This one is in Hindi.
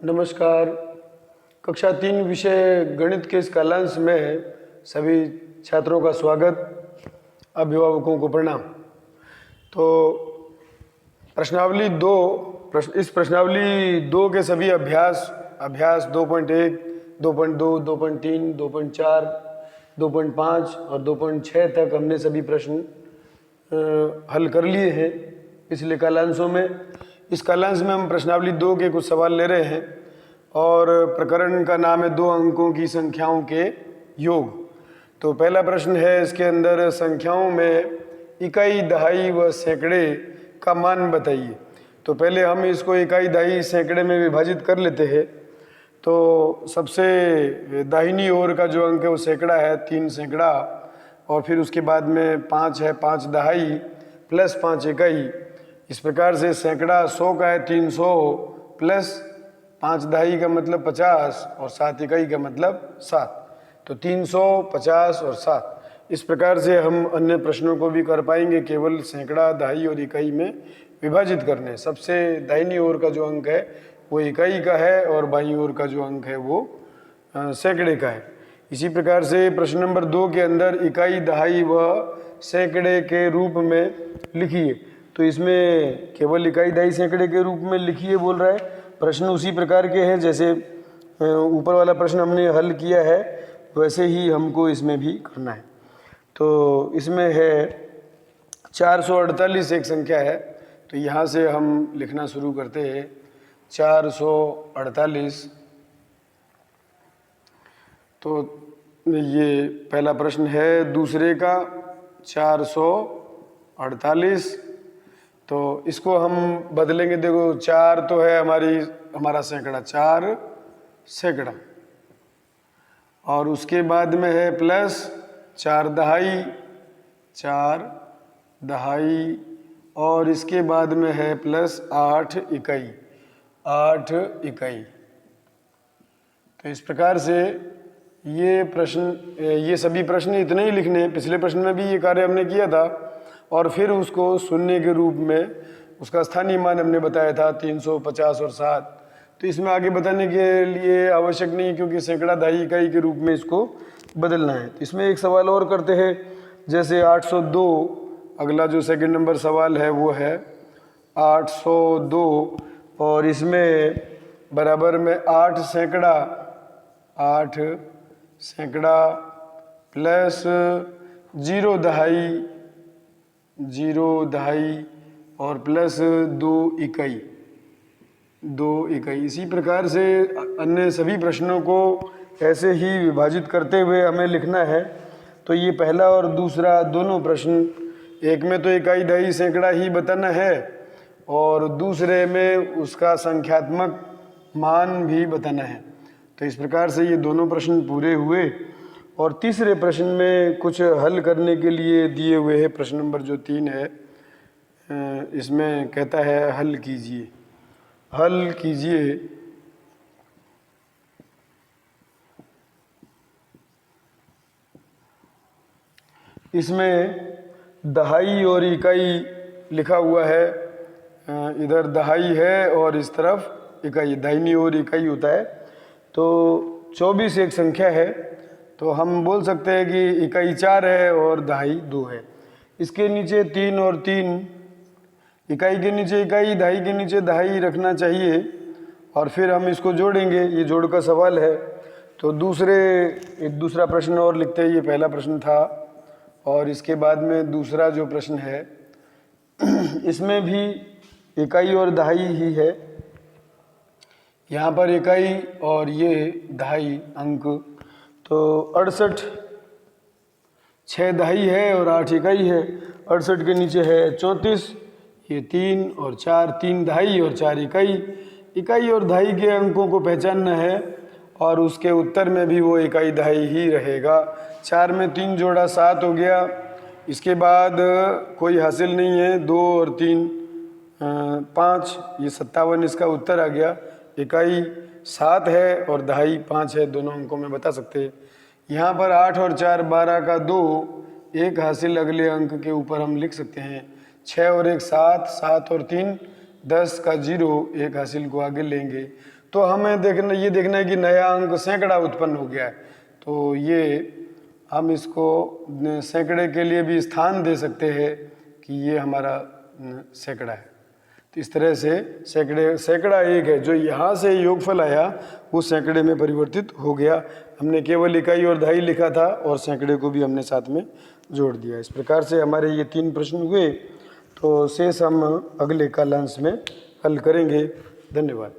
नमस्कार। कक्षा 3 विषय गणित के इस कालांश में सभी छात्रों का स्वागत, अभिभावकों को प्रणाम। तो प्रश्नावली 2 इस प्रश्नावली 2 के सभी अभ्यास 2.1, 2.2, 2.3, 2.4, 2.5 और 2.6 तक हमने सभी प्रश्न हल कर लिए हैं पिछले कालांशों में। इस कालांश में हम प्रश्नावली 2 के कुछ सवाल ले रहे हैं और प्रकरण का नाम है 2 अंकों की संख्याओं के योग। तो पहला प्रश्न है, इसके अंदर संख्याओं में इकाई, दहाई व सैकड़े का मान बताइए। तो पहले हम इसको इकाई, दहाई, सैकड़े में विभाजित कर लेते हैं। तो सबसे दाहिनी ओर का जो अंक है वो सैकड़ा है, 3 सैकड़ा, और फिर उसके बाद में 5 है, 5 दहाई प्लस 5 इकाई। इस प्रकार से सैकड़ा 100 का है, 300 प्लस 5 दहाई का मतलब 50 और 7 इकाई का मतलब 7। तो 300, 50 और 7। इस प्रकार से हम अन्य प्रश्नों को भी कर पाएंगे, केवल सैकड़ा, दहाई और इकाई में विभाजित करने। सबसे दाहिनी ओर का जो अंक है वो इकाई का है और बाईं ओर का जो अंक है वो सैकड़े का है। इसी प्रकार से प्रश्न नंबर 2 के अंदर इकाई, दहाई व सैकड़े के रूप में लिखिए। तो इसमें केवल इकाई, दहाई, सैकड़े के रूप में लिखिए बोल रहा है। प्रश्न उसी प्रकार के हैं जैसे ऊपर वाला प्रश्न हमने हल किया है, वैसे ही हमको इसमें भी करना है। तो इसमें है 448 एक संख्या है, तो यहाँ से हम लिखना शुरू करते हैं। 448। तो ये पहला प्रश्न है दूसरे का 448। तो इसको हम बदलेंगे। देखो 4 तो है हमारा सैकड़ा, 4 सैकड़ा, और उसके बाद में है प्लस 4 दहाई, 4 दहाई, और इसके बाद में है प्लस 8 इकाई, 8 इकाई। तो इस प्रकार से ये सभी प्रश्न इतने ही लिखने हैं। पिछले प्रश्न में भी ये कार्य हमने किया था और फिर उसको शून्य के रूप में उसका स्थानीय मान हमने बताया था 300, 50 और 7। तो इसमें आगे बताने के लिए आवश्यक नहीं, क्योंकि सैकड़ा, दहाई, इकाई के रूप में इसको बदलना है। तो इसमें एक सवाल और करते हैं, जैसे 802। अगला जो सेकंड नंबर सवाल है वो है 802, और इसमें बराबर में 8 सैकड़ा, 8 सैकड़ा प्लस 0 दहाई, 0 दहाई, और प्लस 2 इकाई, 2 इकाई। इसी प्रकार से अन्य सभी प्रश्नों को ऐसे ही विभाजित करते हुए हमें लिखना है। तो ये पहला और दूसरा दोनों प्रश्न, एक में तो इकाई, दहाई, सैकड़ा ही बताना है और दूसरे में उसका संख्यात्मक मान भी बताना है। तो इस प्रकार से ये दोनों प्रश्न पूरे हुए। और तीसरे प्रश्न में कुछ हल करने के लिए दिए हुए हैं। प्रश्न नंबर जो 3 है, इसमें कहता है हल कीजिए, हल कीजिए। इसमें दहाई और इकाई लिखा हुआ है, इधर दहाई है और इस तरफ इकाई, दाहिनी ओर इकाई होता है। तो 24 एक संख्या है, तो हम बोल सकते हैं कि इकाई 4 है और दहाई 2 है। इसके नीचे 3 और 3, इकाई के नीचे इकाई, दहाई के नीचे दहाई रखना चाहिए, और फिर हम इसको जोड़ेंगे। ये जोड़ का सवाल है। तो एक दूसरा प्रश्न और लिखते हैं। ये पहला प्रश्न था और इसके बाद में दूसरा जो प्रश्न है इसमें भी इकाई और दहाई ही है। यहाँ पर इकाई और ये दहाई अंक। तो 68, 6 दहाई है और 8 इकाई है। 68 के नीचे है 34, ये 3 और 4, 3 दहाई और 4 इकाई। इकाई और दहाई के अंकों को पहचानना है और उसके उत्तर में भी वो इकाई, दहाई ही रहेगा। 4 में 3 जोड़ा 7 हो गया। इसके बाद कोई हासिल नहीं है, 2 और 3 5, ये 57 इसका उत्तर आ गया। इकाई 7 है और दहाई 5 है, दोनों अंकों में बता सकते हैं। यहाँ पर 8 और 4 12 का 2, एक हासिल अगले अंक के ऊपर हम लिख सकते हैं। 6 और 1 7, 7 और 3 10 का 0, एक हासिल को आगे लेंगे। तो हमें ये देखना है कि नया अंक सैकड़ा उत्पन्न हो गया है, तो ये हम इसको सैकड़े के लिए भी स्थान दे सकते हैं कि ये हमारा सैकड़ा है। तो इस तरह से सैकड़ा एक है, जो यहाँ से योगफल आया वो सैकड़े में परिवर्तित हो गया। हमने केवल इकाई और दहाई लिखा था और सैकड़े को भी हमने साथ में जोड़ दिया। इस प्रकार से हमारे ये 3 प्रश्न हुए, तो शेष हम अगले कालांश में हल करेंगे। धन्यवाद।